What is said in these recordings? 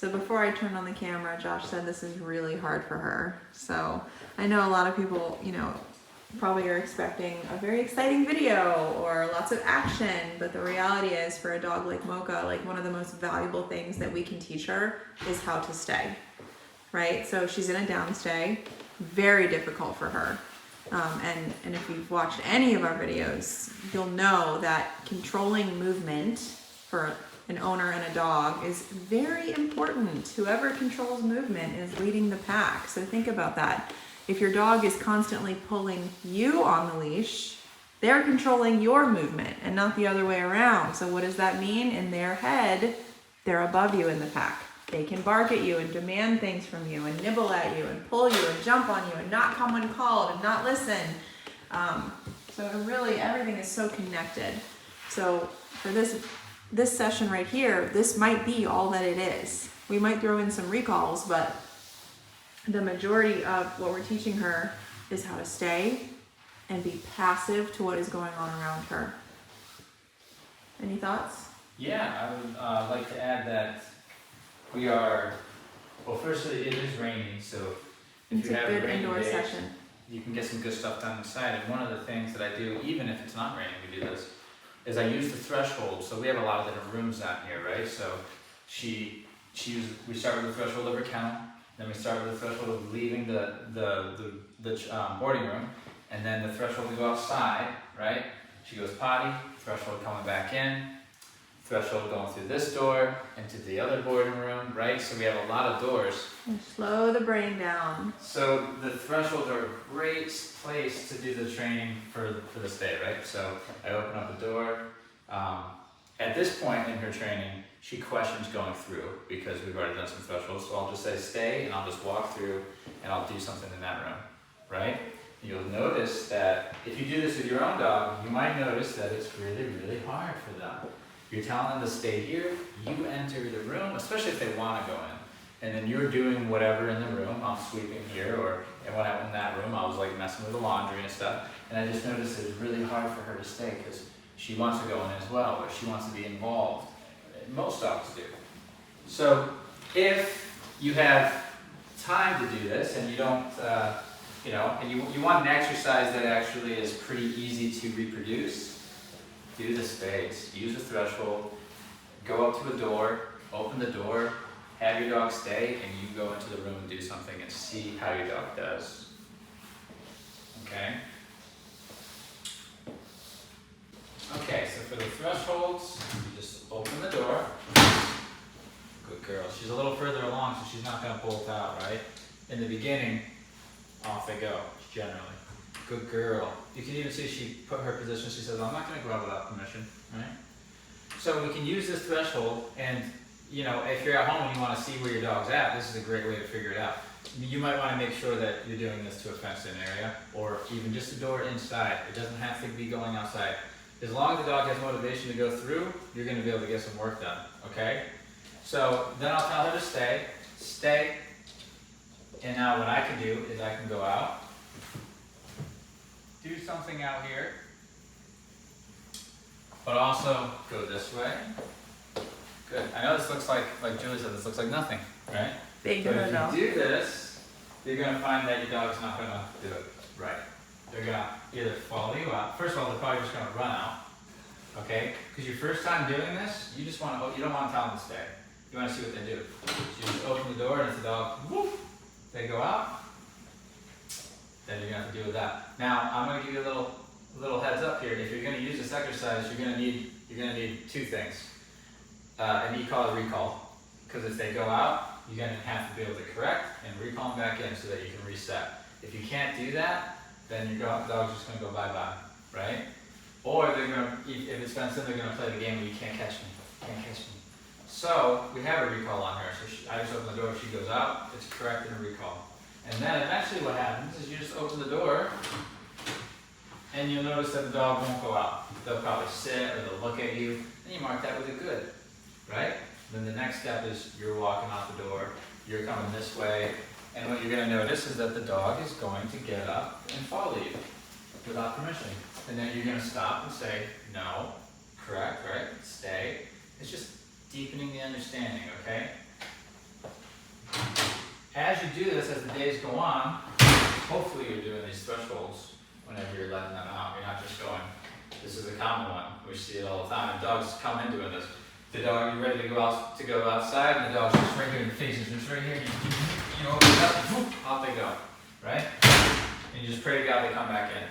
So before I turned on the camera, Josh said this is really hard for her. So I know a lot of people, you know, probably are expecting a very exciting video or lots of action, but the reality is for a dog like Mocha, like one of the most valuable things that we can teach her is how to stay, right? So she's in a down stay, very difficult for her. And if you've watched any of our videos, you'll know that controlling movement for an owner and a dog is very important. Whoever controls movement is leading the pack. So think about that. If your dog is constantly pulling you on the leash, they're controlling your movement and not the other way around. So what does that mean? In their head, they're above you in the pack. They can bark at you and demand things from you and nibble at you and pull you and jump on you and not come when called and not listen. So really everything is so connected. So for this session right here, this might be all that it is. We might throw in some recalls, but the majority of what we're teaching her is how to stay and be passive to what is going on around her. Any thoughts? Yeah, I would like to add that we are, well, firstly, it is raining, so if It's you a have good a rainy indoor day, session. you can get some good stuff done inside. And one of the things that I do, even if it's not raining, we do this, is I use the threshold. So we have a lot of different rooms out here, right? So we start with the threshold of her kennel, then we start with the threshold of leaving the boarding room, and then the threshold to go outside, right? She goes potty, threshold coming back in, threshold going through this door into the other boarding room, right? So we have a lot of doors. And slow the brain down. So the thresholds are a great place to do the training for the stay, right? So I open up the door. At this point in her training, she questions going through because we've already done some thresholds. So I'll just say stay and I'll just walk through and I'll do something in that room, right? You'll notice that if you do this with your own dog, you might notice that it's really, really hard for them. You're telling them to stay here, you enter the room, especially if they want to go in. And then you're doing whatever in the room. I'm sweeping here, and when I went in that room, I was like messing with the laundry and stuff. And I just noticed it's really hard for her to stay because she wants to go in as well, or she wants to be involved. Most dogs do. So if you have time to do this and you don't, and you want an exercise that actually is pretty easy to reproduce, do the space, use the threshold, go up to a door, open the door, have your dog stay, and you go into the room and do something and see how your dog does. Okay? Okay, so for the thresholds, you just open the door. Good girl. She's a little further along, so she's not going to bolt out, right? In the beginning, off they go, generally. Good girl. You can even see she put her position. She says, I'm not going to go out without permission, right? So we can use this threshold, and if you're at home and you want to see where your dog's at, this is a great way to figure it out. You might want to make sure that you're doing this to a fenced-in area, or even just a door inside. It doesn't have to be going outside. As long as the dog has motivation to go through, you're going to be able to get some work done, okay? So then I'll tell her to stay, and now what I can do is I can go out, do something out here, but also go this way. Good. I know this looks like Julie said, this looks like nothing, right? Big But if no. you do this, you're going to find that your dog's not going to do it right. They're going to either follow you out. First of all, they're probably just going to run out, okay? Because your first time doing this, you don't want to tell them to stay. You want to see what they do. So you just open the door, and if the dog, whoop, they go out, then you're going to have to deal with that. Now, I'm going to give you a little heads up here. If you're going to use this exercise, you're going to need two things. An e-call or recall. Because if they go out, you're going to have to be able to correct and recall them back in so that you can reset. If you can't do that, then your dog's just going to go bye-bye, right? Or if it's fenced in, they're going to play the game where you can't catch me. So we have a recall on her. So I just open the door, she goes out, it's correct and a recall. And then eventually what happens is you just open the door and you'll notice that the dog won't go out. They'll probably sit or they'll look at you, and you mark that with a good, right? Then the next step is you're walking out the door, you're coming this way, and what you're going to notice is that the dog is going to get up and follow you without permission. And then you're going to stop and say, no, correct, right, stay. It's just deepening the understanding, okay? do this as the days go on, hopefully you're doing these thresholds whenever you're letting them out. You're not just going, this is a common one. We see it all the time. And dogs come in doing this. The dog, you're ready to go outside, and the dog's just right here in your face. It's just right here. You open it up, whoop, off they go, right? And you just pray to God they come back in.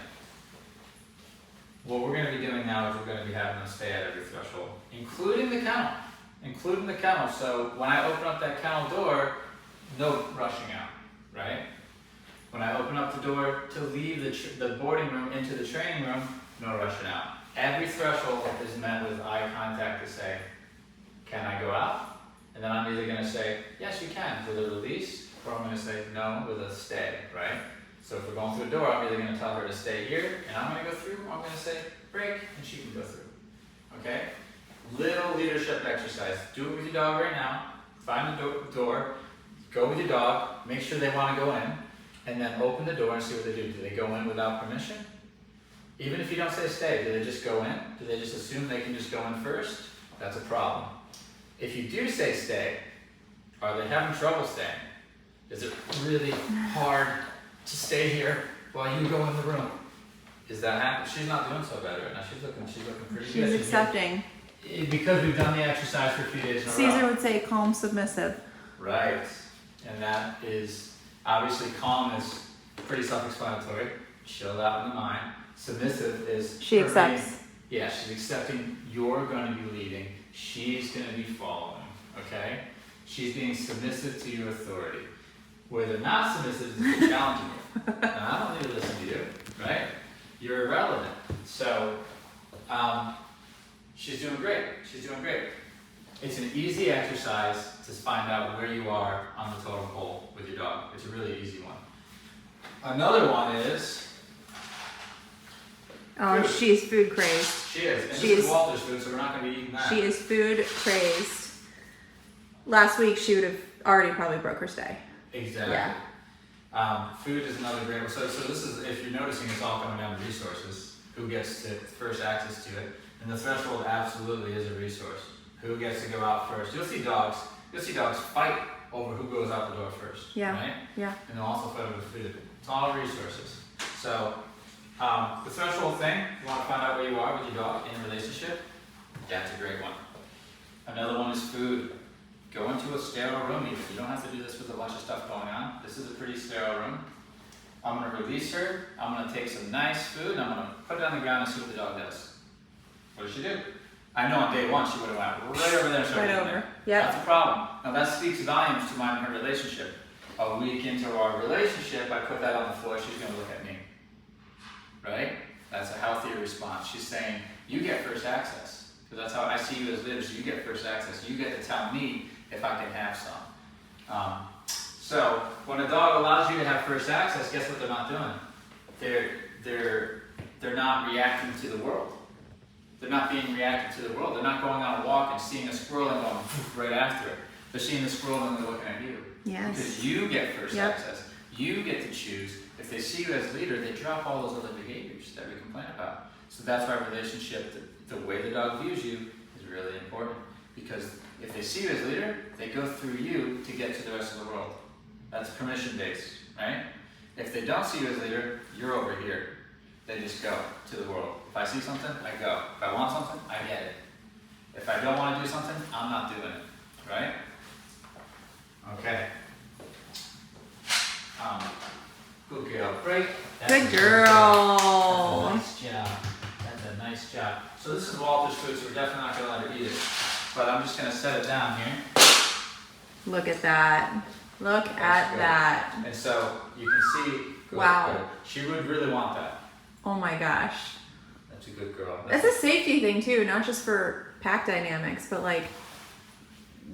What we're going to be doing now is we're going to be having them stay at every threshold, including the kennel. Including the kennel. So when I open up that kennel door, no rushing out, right? When I open up the door to leave the boarding room into the training room, no rushing out. Every threshold is met with eye contact to say, can I go out? And then I'm either going to say, yes, you can, with a release, or I'm going to say no with a stay, right? So if we're going through the door, I'm either going to tell her to stay here, and I'm going to go through, or I'm going to say break, and she can go through, okay? Little leadership exercise. Do it with your dog right now. Find the door, go with your dog, make sure they want to go in, and then open the door and see what they do. Do they go in without permission? Even if you don't say stay, do they just go in? Do they just assume they can just go in first? That's a problem. If you do say stay, are they having trouble staying? Is it really hard to stay here while you go in the room? Is that happening? She's not doing so bad right now. She's looking pretty good. She's accepting. Because we've done the exercise for a few days in a row. Caesar would say calm, submissive. Right. And that is, obviously calm is pretty self-explanatory. Chilled out in the mind. Submissive is... She accepts. Yeah, she's accepting you're going to be leading. She's going to be following. Okay? She's being submissive to your authority. Where they're not submissive is challenging you. Now, I don't need to listen to you. Right? You're irrelevant. So, she's doing great. She's doing great. It's an easy exercise to find out where you are on the totem pole with your dog. It's a really easy one. Another one is... Oh, food. she's food crazed. She is. And She this is- is Walter's food, so we're not going to be eating that. She is food crazed. Last week she would have already probably broke her stay. Exactly. Yeah. Food is another great one. So this is, if you're noticing, it's all coming down to resources. Who gets to first access to it? And the threshold absolutely is a resource. Who gets to go out first? You'll see dogs fight over who goes out the door first. Yeah. Right? Yeah. And they'll also fight over food. It's all resources. So the threshold thing, you want to find out where you are with your dog in a relationship? That's a great one. Another one is food. Go into a sterile room even. You don't have to do this with a bunch of stuff going on. This is a pretty sterile room. I'm going to release her. I'm going to take some nice food and I'm going to put it on the ground and see what the dog does. What does she do? I know on day one she would have went right over there and started Right eating over. it. Yep. That's a problem. Now that speaks volumes to mine and her relationship. A week into our relationship, I put that on the floor, she's going to look at me. Right? That's a healthier response. She's saying, you get first access. Because that's how I see you as leaders. You get first access. You get to tell me if I can have some. So when a dog allows you to have first access, guess what they're not doing? They're not reacting to the world. They're not being reactive to the world. They're not going on a walk and seeing a squirrel and going right after it. They're seeing the squirrel and they're looking at you. Yes. Because you get first Yep. access. You get to choose. If they see you as leader, they drop all those other behaviors that we complain about. So that's why relationship, the way the dog views you, is really important. Because if they see you as leader, they go through you to get to the rest of the world. That's permission based, right? If they don't see you as leader, you're over here. They just go to the world. If I see something, I go. If I want something, I get it. If I don't want to do something, I'm not doing it, right? Okay. Good girl. Break. That's Good a girl. That's a nice job. That's a nice job. So this is Walter's food, so we're definitely not going to let her eat it. But I'm just going to set it down here. Look at that. Look at good. that. And so you can see. Good, Wow. good. She would really want that. Oh my gosh. That's a good girl. That's a safety thing too, not just for pack dynamics, but like,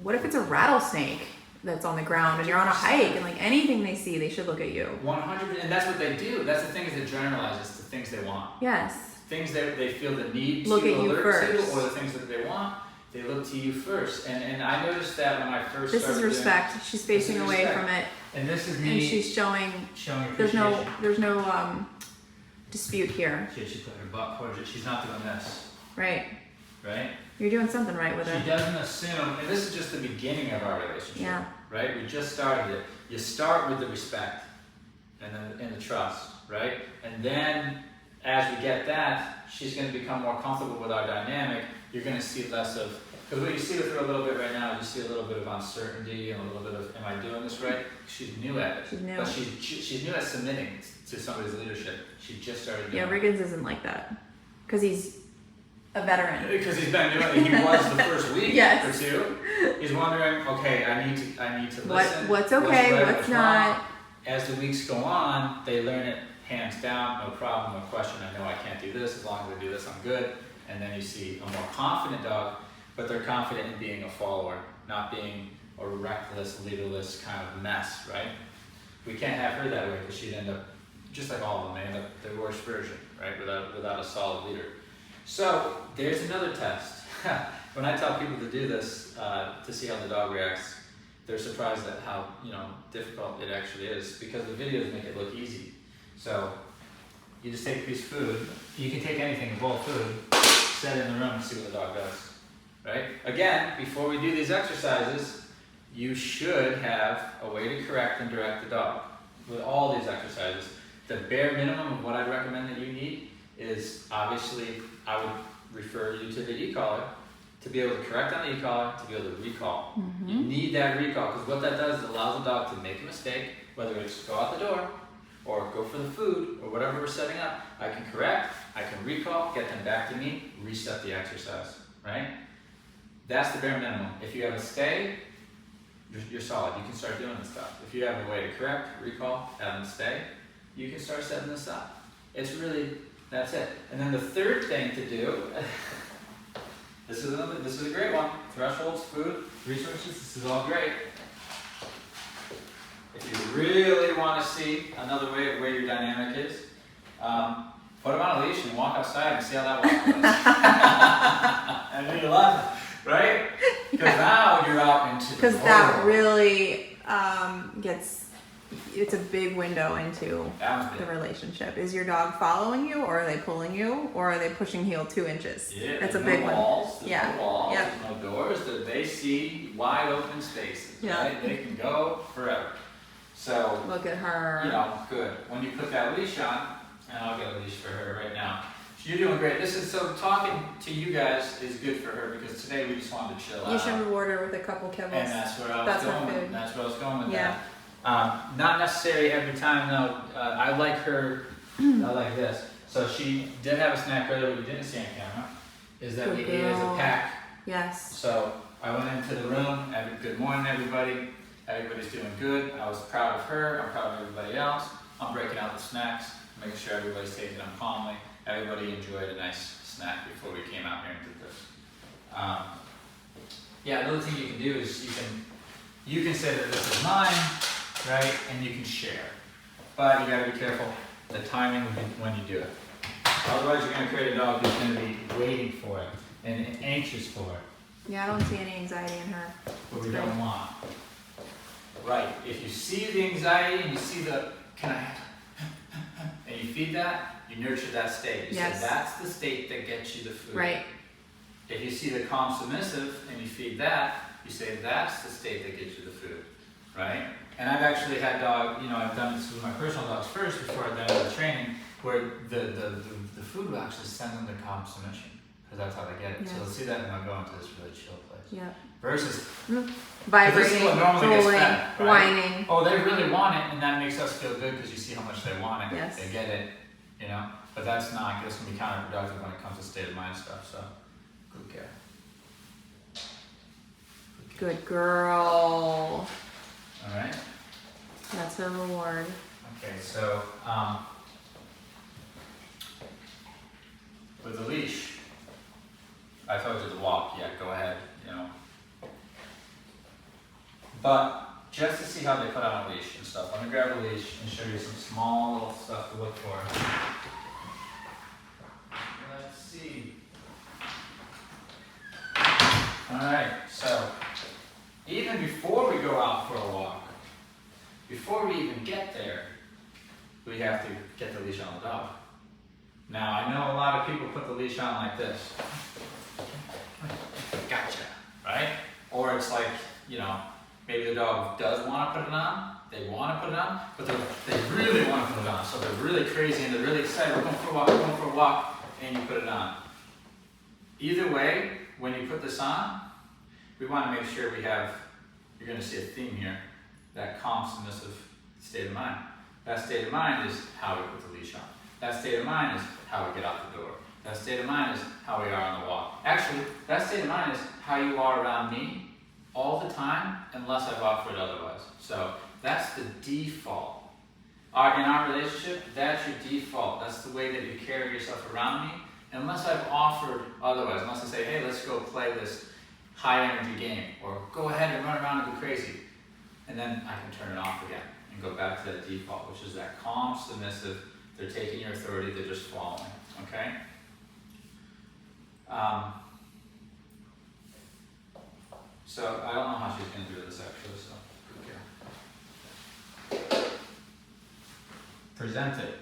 what if it's a rattlesnake that's on the ground and you're on a hike and like anything they see, they should look at you. 100, and that's what they do. That's the thing is they generalize. It's the things they want. Yes. Things that they feel the need to Look at you alert first. to, or the things that they want, they look to you first. And I noticed that when I first This is started respect. She's facing This is away respect. from it, doing, and this is and me she's showing. showing There's appreciation. no dispute here, She put her butt towards it. She's not doing this, right? right? You're doing something right with She her. doesn't assume, and this is just the beginning of our relationship, Yeah. right? We just started it. You start with the respect and then and the trust, right? And then as we get that, she's going to become more comfortable with our dynamic. You're going to see less of, because what you see with her a little bit right now, you see a little bit of uncertainty and a little bit of, am I doing this right? She's new at it. She's new. But she's new at submitting to somebody's leadership. She just started doing Yeah, it. Riggins isn't like that. Because he's a veteran. Because he's been doing it, he was the first week Yes. or two. He's wondering, okay, I need to listen. What's okay, right, what's not. wrong. As the weeks go on, they learn it hands down, no problem, no question. I know I can't do this. As long as I do this, I'm good. And then you see a more confident dog, but they're confident in being a follower, not being a reckless, leaderless kind of mess, right? We can't have her that way because she'd end up, just like all of them, they end up the worst version, right? Without a solid leader. So there's another test. When I tell people to do this to see how the dog reacts, they're surprised at how difficult it actually is because the videos make it look easy. So you just take a piece of food. You can take anything, a bowl of food, set it in the room and see what the dog does. Right? Again, before we do these exercises, you should have a way to correct and direct the dog. With all these exercises, the bare minimum of what I'd recommend that you need is obviously I would refer you to the e-collar to be able to correct on the e-collar, to be able to recall. Mm-hmm. You need that recall because what that does is allows the dog to make a mistake, whether it's go out the door or go for the food or whatever we're setting up. I can correct, I can recall, get them back to me, reset the exercise, right? That's the bare minimum. If you have a stay, you're solid. You can start doing this stuff. If you have a way to correct, recall, have them stay, you can start setting this up. It's really, that's it. And then the third thing to do, this is a great one. Thresholds, food, resources, this is all great. If you really want to see another way of where your dynamic is, put them on a leash and walk outside and see how that walks. And then you love it, right? Because now you're out into the Because world. that really it's a big window into That was the big. relationship. Is your dog following you, or are they pulling you, or are they pushing heel 2 inches? Yeah, That's a there's big no one. walls, there's Yeah. no walls, Yep. there's no doors, they see wide open spaces, Yeah. right? They can go forever. So, Look at her. good. When you put that leash on, and I'll get a leash for her right now. You're doing great. So talking to you guys is good for her because today we just wanted to chill out. You should reward her with a couple kibbles. And that's where I was That's her going with food. That's where I was going with Yeah. that. Not necessarily every time though. I like her like this. So she did have a snack earlier, but you didn't see on camera. Is that we Good ate as a girl. pack. Yes. So I went into the room. Good morning, everybody. Everybody's doing good. I was proud of her. I'm proud of everybody else. I'm breaking out the snacks, making sure everybody's taking them calmly. Everybody enjoyed a nice snack before we came out here and did this. Another thing you can do is you can say that this is mine, right? And you can share. But you gotta be careful the timing when you do it. Otherwise you're gonna create a dog who's gonna be waiting for it and anxious for it. Yeah, I don't see any anxiety in her. What we That's don't great. want. Right, if you see the anxiety and you see the, can I have, and you feed that, you nurture that state. You Yes. say that's the state that gets you the food. Right. If you see the calm submissive and you feed that, you say that's the state that gets you the food, right? And I've actually had I've done this with my personal dogs first before I've done the training, where the food will actually send them to calm submission, because that's how they get it. So Yes. they'll see that and they'll go into this really chill place. Yeah. Versus Vibrating, what normally gets drooling, fed, right? whining. oh, they really want it, and that makes us feel good because you see how much they want it. Yes. They get it, But that's can be counterproductive when it comes to state of mind stuff. So, good care. Good girl. All right. That's her reward. Okay. So, with the leash, I told you to walk. Yeah, go ahead. But just to see how they put on a leash and stuff, let me grab a leash and show you some small little stuff to look for. Let's see. Alright, so even before we go out for a walk, before we even get there, we have to get the leash on the dog. Now, I know a lot of people put the leash on like this. gotcha, right? Or it's like, you know, maybe the dog does want to put it on, they want to put it on, but they really want to put it on. So they're really crazy and they're really excited, we're going for a walk, we're going for a walk, and you put it on. Either way, when you put this on, we want to make sure we have, you're going to see a theme here, that calm, submissive state of mind. That state of mind is how we put the leash on. That state of mind is how we get out the door. That state of mind is how we are on the walk. Actually, that state of mind is how you are around me all the time, unless I've offered otherwise. So that's the default. In our relationship, that's your default. That's the way that you carry yourself around me, unless I've offered otherwise. Unless I say, hey, let's go play this high energy game, or go ahead and run around and go crazy. And then I can turn it off again and go back to that default, which is that calm, submissive, they're taking your authority, they're just following, okay? So I don't know how she's going to do this actually, so okay. Present it.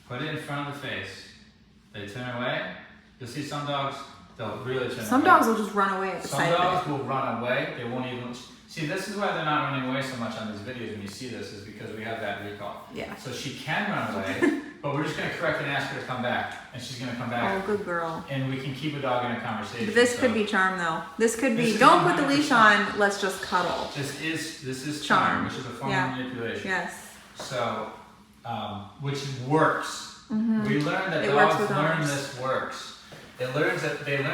Put it in front of the face. They turn away. You'll see some dogs, they'll really turn away. Some dogs will just run away at the Some sight of dogs it. will run away. They won't even. See, this is why they're not running away so much on these videos when you see this, is because we have that recall. Yeah. So she can run away, but we're just going to correct it and ask her to come back. And she's going to come back. Oh, good girl. And we can keep a dog in a conversation. This so could be charm though. This could This be, is don't put the leash 100%. on, let's just cuddle. This is Charm. charm, which is a form Yeah. of manipulation. Yes. So, which works. Mm-hmm. We learned that It works dogs with learn owners. this works. They learn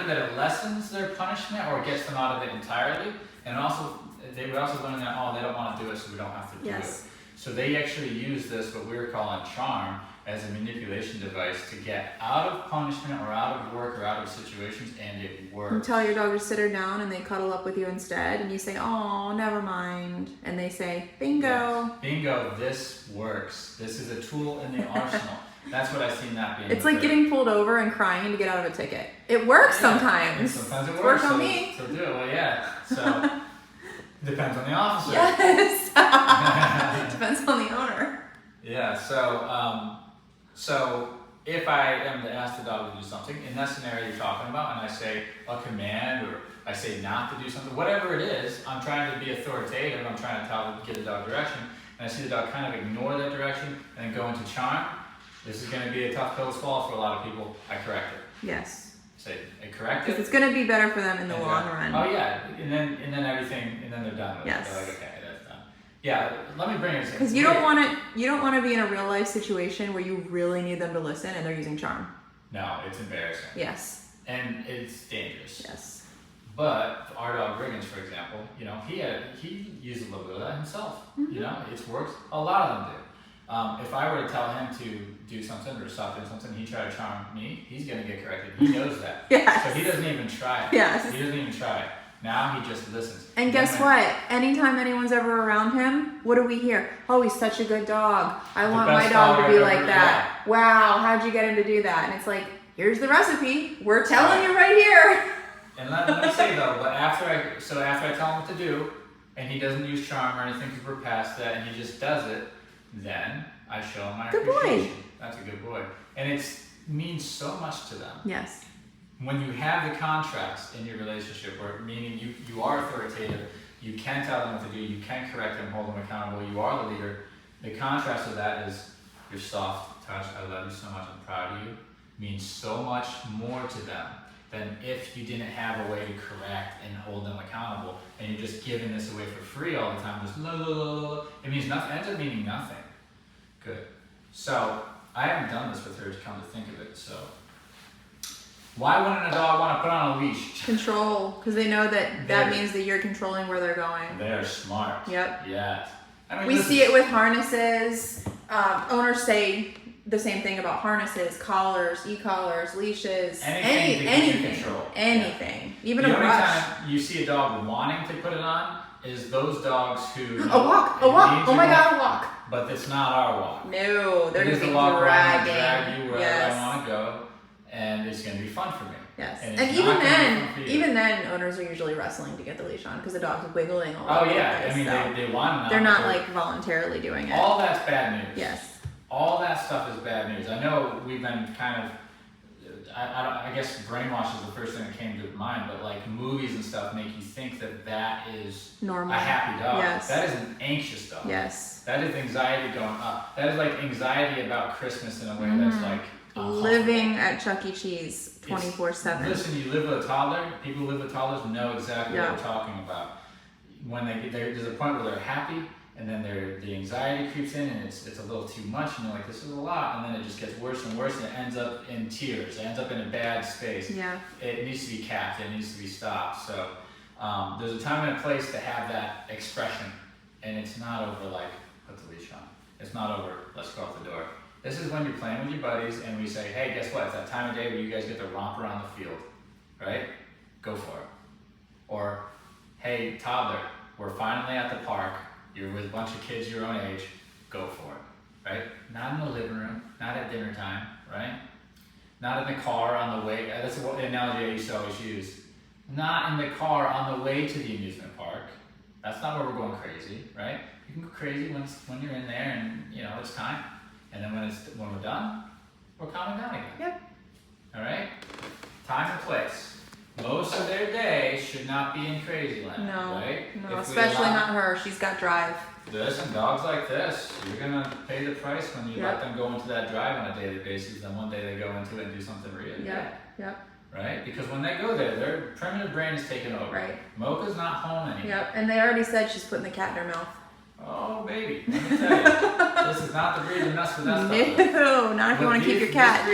that it lessens their punishment or gets them out of it entirely, and also we also learn that they don't want to do it, so we don't have to do Yes. it. So they actually use this, what we're calling charm, as a manipulation device to get out of punishment or out of work or out of situations, and it You works. tell your dog to sit her down and they cuddle up with you instead, and you say, oh, never mind. And they say, bingo. Yes. Bingo, this works. This is a tool in the arsenal. That's what I've seen that being. It's like getting pulled over and crying to get out of a ticket. It works Yeah, sometimes. and sometimes it It's works. worked on so, me. So do it. Well, yeah. So depends on the officer. Yes. Depends on the owner. Yeah. So if I am to ask the dog to do something in that scenario you're talking about, and I say a command or I say not to do something, whatever it is, I'm trying to be authoritative. I'm trying to give the dog direction, and I see the dog kind of ignore that direction and then go into charm. This is going to be a tough pill to swallow for a lot of people. I correct it. Yes. Say, I correct Because it. it's going to be better for them in the And long go, run. Oh yeah, and then everything, and then they're done with Yes. it. They're like, okay, that's done. Yeah, let me bring it. Because you don't want to be in a real life situation where you really need them to listen and they're using charm. No, it's embarrassing. Yes. And it's dangerous. Yes. But our dog Riggins, for example, he used a little bit of that himself. Mm-hmm. It's worked. A lot of them do. If I were to tell him to do something or stop doing something, he tried to charm me, he's going to get corrected. He knows that. Yes. So he doesn't even try it. Yes. He doesn't even try it. Now he just listens. And guess what? Anytime anyone's ever around him, what do we hear? Oh, he's such a good dog. I want my best dog dog to be I've like ever- that. Wow, how'd you get him to do that? And it's like, here's the recipe. We're telling you right here. And let me say though, but after I tell him what to do, and he doesn't use charm or anything because we're past that, and he just does it, then I show him my Good boy. appreciation. That's a good boy, and it means so much to them. Yes. When you have the contrast in your relationship, where meaning you are authoritative, you can tell them what to do, you can correct them, hold them accountable, you are the leader. The contrast of that is your soft touch, I love you so much, I'm proud of you, means so much more to them than if you didn't have a way to correct and hold them accountable, and you're just giving this away for free all the time, just la la la la. It means nothing, it ends up meaning nothing. Good. So, I haven't done this with her, to come to think of it, so. Why wouldn't a dog want to put on a leash? Control, because they know that They're- means that you're controlling where they're going. They're smart. Yep. Yes. I mean, We listen, see it with harnesses. Owners say the same thing about harnesses, collars, e-collars, leashes, Anything to keep you anything, control. anything, even the a only brush. time you see a dog wanting to put it on is those dogs who A know walk, it a walk. needs Oh my your God, a walk. But it's not our walk. No, they're It is gonna the be walk where I'm gonna dragging. drag you wherever Yes. I want to go, and it's going to be fun for me. Yes. And And it's even not gonna be then, fun for you. even then, owners are usually wrestling to get the leash on because the dog's wiggling all Oh over yeah, the place. I mean so they want to. they're not like voluntarily doing it. all that's bad news. Yes. All that stuff is bad news. I know we've been kind of I guess brainwash is the first thing that came to mind, but like movies and stuff make you think that that is Normal. a happy dog. Yes. That is an anxious dog. Yes. That is anxiety going up. That is like anxiety about Christmas in a way that's like Living at Chuck E. Cheese 24/7. Listen, you live with a toddler. People who live with toddlers know exactly Yeah. what we're talking about. When there's a point where they're happy, and then the anxiety creeps in, and it's a little too much, and you're like, this is a lot, and then it just gets worse and worse, and it ends up in tears. It ends up in a bad space. Yeah. It needs to be capped. It needs to be stopped. So there's a time and a place to have that expression, and it's not over like put the leash on. It's not over let's go out the door. This is when you're playing with your buddies, and we say, hey, guess what? It's that time of day where you guys get to romp around the field, right? Go for it. Or, hey, toddler, we're finally at the park. You're with a bunch of kids your own age. Go for it, right? Not in the living room, not at dinner time, right? Not in the car on the way. That's the analogy I used to always use. Not in the car on the way to the amusement park. That's not where we're going crazy, right? You can go crazy when you're in there and it's time. And then when we're done, we're calming down again. Yep. All right? Time and place. Most of their day should not be in crazy land, No. right? No, If we especially allow- not her. She's got drive. Listen, dogs like this, you're gonna pay the price when you Yep. let them go into that drive on a daily basis, then one day they go into it and do something really bad. Yep. Right? Because when they go there, their primitive brain is taken over. Right. Mocha's not home anymore. Yep. And they already said she's putting the cat in her mouth. Oh, baby, let me tell you, this is not the breed to mess with that stuff. No, not if you want to keep your cat. This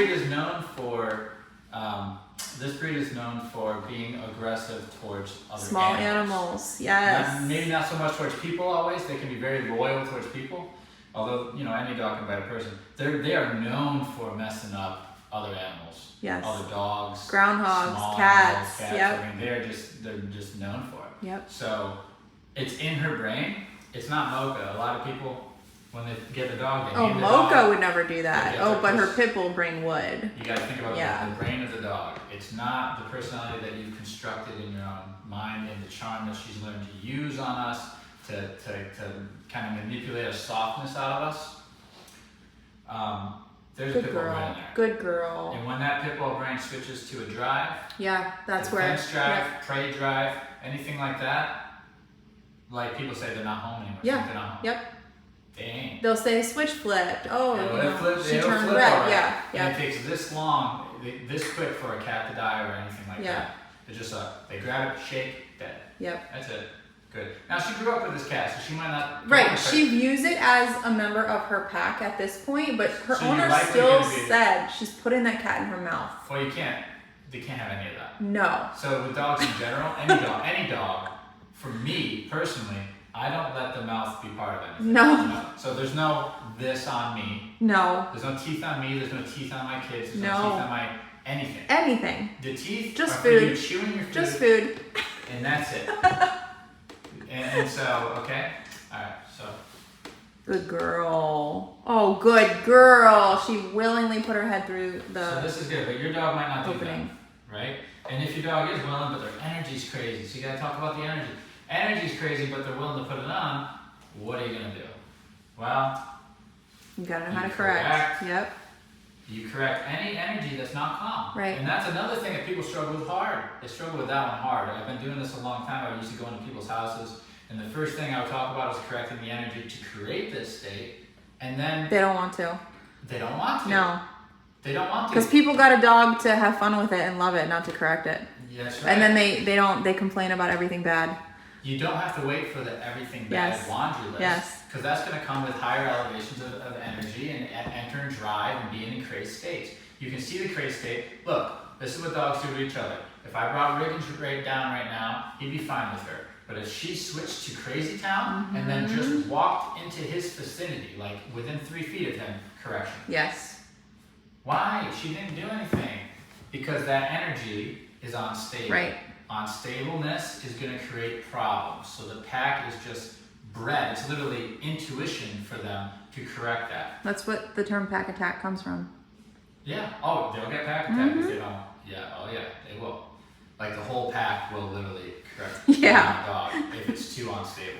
breed is known for, being aggressive towards other Small animals. Yes. Maybe not so much towards people always. They can be very loyal towards people. Although, any dog can bite a person. They are known for messing up other animals. Yes. Other dogs. Groundhogs, small cats. animals, Yep. I mean, they're just known for it. Yep. So it's in her brain. It's not Mocha. A lot of people, when they get the dog, they Oh, name the Mocha dog. would never do that. Yeah, Oh, but her because- pit bull brain would. You got to think about Yeah. the brain of the dog. It's not the personality that you've constructed in your own mind and the charm that she's learned to use on us to kind of manipulate a softness out of us. There's a Good pit bull brain in girl. there. Good girl. And when that pit bull brain switches to a drive, Yeah, that's where. defense drive, Yep. prey drive, anything like that, like people say they're not home anymore. Yeah. They're not home. Yep. They ain't. They'll say switch flipped. Oh, And you when it know, flips, she it'll turned flip red. alright. Yeah. And Yeah. it takes this long, this quick for a cat to die or anything like Yeah. that. It's just they grab it, shake, dead. Yep. That's it. Good. Now she grew up with this cat, so she might not. Right. She views it as a member of her pack at this point, but her So you're owner likely still gonna be- said she's putting that cat in her mouth. Well, you can't. They can't have any of that. No. So with dogs in general, any dog, for me personally, I don't let the mouth be part of anything. No. So there's no this on me. No. There's no teeth on me. There's no teeth on my kids. There's No. no teeth on my anything. Anything. The teeth Just are food. for you chewing your food, Just food. and that's it. and so, okay, all right. So Good girl. Oh, good girl. She willingly put her head through so the this is good, but your dog might not do opening. that, right? And if your dog is willing, but their energy's crazy, so you gotta talk about the energy. Energy's crazy, but they're willing to put it on. What are you gonna do? Well, You gotta know how to You correct. correct. Yep. you correct any energy that's not calm. Right. And that's another thing that people struggle with hard. They struggle with that one hard. I've been doing this a long time. I used to go into people's houses, and the first thing I would talk about is correcting the energy to create this state. And then They don't want to. they don't want to. No. They don't want to. Because people got a dog to have fun with it and love it, not to correct it. That's right. And then they complain about everything bad. You don't have to wait for the everything bad Yes. laundry list. Yes. Because that's going to come with higher elevations of energy and enter and drive and being in crazy states. You can see the crazy state. Look, this is what dogs do to each other. If I brought Riggins right down right now, he'd be fine with her. But if she switched to crazy town and then just walked into his vicinity, like within 3 feet of him, correction. Yes. Why? She didn't do anything. Because that energy is unstable. Right. Unstableness is going to create problems. So the pack is just bred. It's literally intuition for them to correct that. That's what the term pack attack comes from. Yeah. Oh, they'll get pack attack if they don't. Yeah. Oh, yeah. They will. Like the whole pack will literally correct Yeah. the dog if it's too unstable,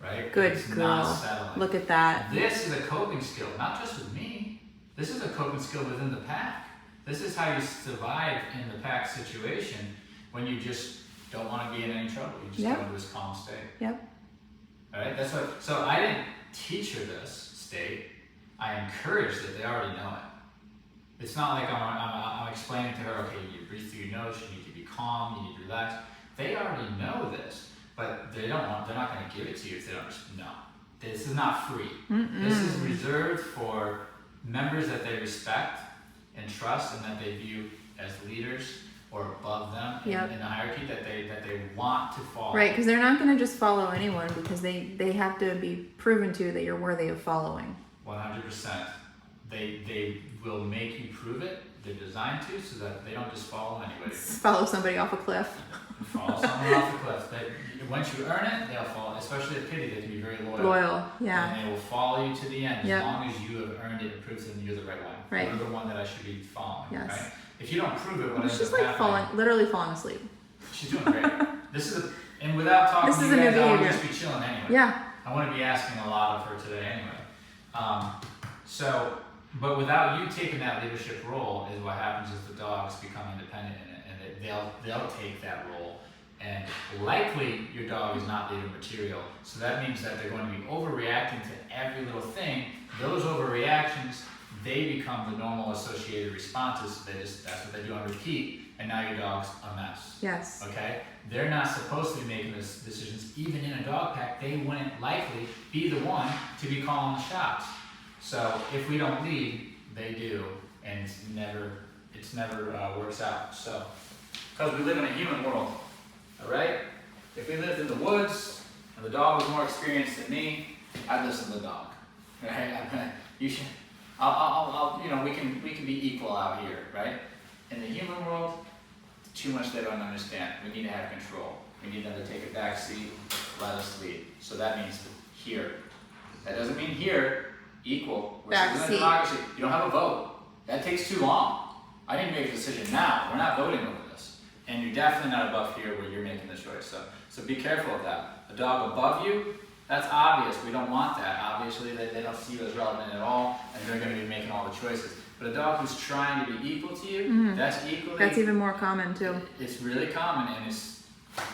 right? Good If it's girl. not settling. Look at that. This is a coping skill, not just with me. This is a coping skill within the pack. This is how you survive in the pack situation when you just don't want to be in any trouble. You just go into this calm state. Yep. All right. That's what. So I didn't teach her this state. I encouraged it. They already know it. It's not like I'm explaining to her. Okay, you breathe through your nose. You need to be calm. You need to relax. They already know this, but they don't want. They're not going to give it to you if they don't. No. This is not free. This is reserved for members that they respect and trust, and that they view as leaders or above them in the hierarchy that they want to follow. Right, because they're not going to just follow anyone, because they have to be proven to that you're worthy of following. 100%. They will make you prove it. They're designed to, so that they don't just follow anybody. Follow somebody off a cliff. Follow someone off the cliff. Once you earn it, they'll follow. Especially at Pity, they can be very loyal. Loyal, yeah. And they will follow you to the end as long as you have earned it and proved that you're the right one. Right. You're the one that I should be following. Yes. Right? If you don't prove it, what ends She's up like happening? literally falling asleep. She's doing great. And without talking This to is you a new guys, I'll behavior. just be chilling anyway. Yeah. I want to be asking a lot of her today anyway. But without you taking that leadership role, is what happens is the dogs become independent in it, and they'll take that role. And likely your dog is not leader material, so that means that they're going to be overreacting to every little thing. Those overreactions, they become the normal associated responses. That's what they do on repeat, and now your dog's a mess. Yes. Okay? They're not supposed to be making those decisions. Even in a dog pack, they wouldn't likely be the one to be calling the shots. So if we don't lead, they do, and it's never works out. So, because we live in a human world, all right? If we lived in the woods and the dog was more experienced than me, I'd listen to the dog. Right? You should. I'll. We can be equal out here, right? In the human world, too much they don't understand. We need to have control. We need them to take a back seat, let us lead. So that means here. That doesn't mean here. Equal. Back seat. Democracy. You don't have a vote. That takes too long. I need to make a decision now. We're not voting over this. And you're definitely not above here where you're making the choice. So be careful of that. A dog above you, that's obvious. We don't want that. Obviously, they don't see you as relevant at all, and they're going to be making all the choices. But a dog who's trying to be equal to you, that's even more common too. It's really common, and it's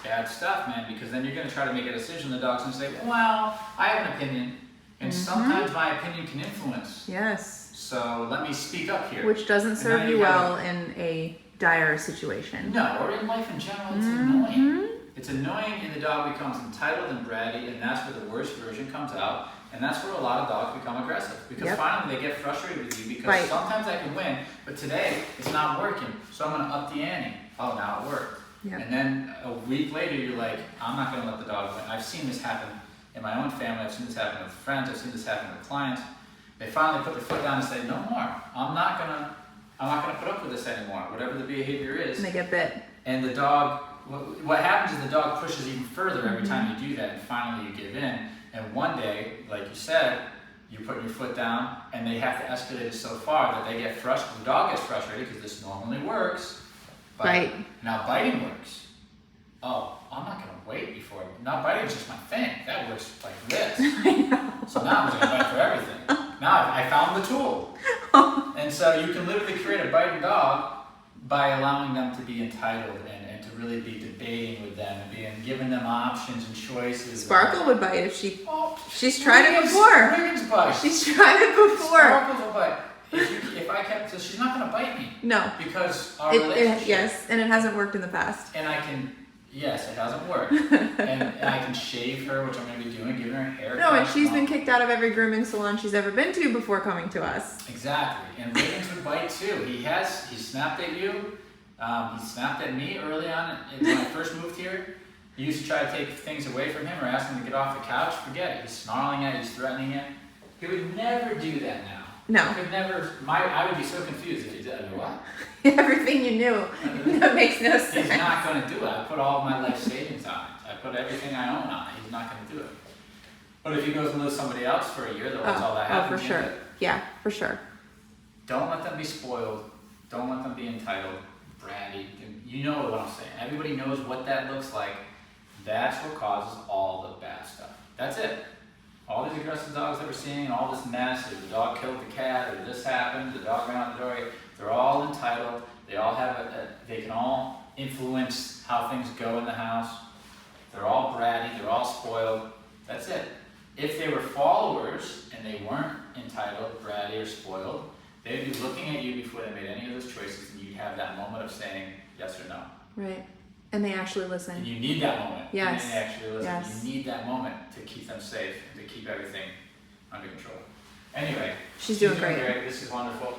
bad stuff, man, because then you're going to try to make a decision. The dog's going to say, well, I have an opinion. And sometimes my opinion can influence. Yes. So let me speak up here. Which doesn't serve you well in a dire situation. No, or in life in general, it's annoying. It's annoying, and the dog becomes entitled and bratty, and that's where the worst version comes out. And that's where a lot of dogs become aggressive. Because finally they get frustrated with you, because sometimes I can win, but today it's not working. So I'm going to up the ante. Oh, now it worked. Yep. And then a week later, you're like, I'm not going to let the dog win. I've seen this happen in my own family. I've seen this happen with friends. I've seen this happen with clients. They finally put their foot down and say, no more. I'm not gonna put up with this anymore. Whatever the behavior is. And they get bit. And the dog, what happens is the dog pushes even further every time you do that, and finally you give in. And one day, like you said, you're putting your foot down, and they have to escalate it so far that they get frustrated. The dog gets frustrated because this normally works. But now biting works. Oh, I'm not gonna wait before. Now biting is just my thing. That works like this. So now I'm gonna bite for everything. Now I found the tool. And so you can literally create a biting dog by allowing them to be entitled and to really be debating with them and giving them options and choices. Sparkle would bite if she's tried it before. Riggins bite. She's tried it before. Sparkle will bite. If I kept, so she's not gonna bite me. No. Because our relationship. Yes, and it hasn't worked in the past. And I can. Yes, it hasn't worked. and I can shave her, which I'm going to be doing, giving her a haircut. No, and she's been kicked out of every grooming salon she's ever been to before coming to us. Exactly. And Riggins would bite too. He snapped at you. He snapped at me early on when I first moved here. He used to try to take things away from him or ask him to get off the couch. Forget it. He's snarling at you. He's threatening you. He would never do that now. No. He could never. I would be so confused if he did. What? Everything you knew. That makes no sense. He's not going to do it. I put all of my life savings on it. I put everything I own on it. He's not going to do it. But if he goes and lives somebody else for a year, that's all that happens. Oh, for sure. Yeah, for sure. Don't let them be spoiled. Don't let them be entitled, bratty. You know what I'm saying. Everybody knows what that looks like. That's what causes all the bad stuff. That's it. All these aggressive dogs that we're seeing, all this mess, or the dog killed the cat, or this happened, the dog ran out the door. They're all entitled. They all have they can all influence how things go in the house. They're all bratty. They're all spoiled. That's it. If they were followers and they weren't entitled, bratty, or spoiled, they'd be looking at you before they made any of those choices, and you'd have that moment of saying yes or no. Right. And they actually And listen. you need that moment. Yes. And they actually listen. Yes. You need that moment to keep them safe, to keep everything under control. Anyway, She's doing great. This is wonderful.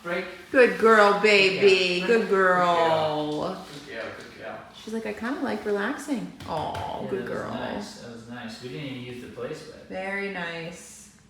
Break. Good girl, baby. Yeah. Good girl. Good girl. Good girl. She's like, I kind of like relaxing. Oh, Yeah, good that was girl. nice. That was nice. We didn't even use the place, but. Very nice.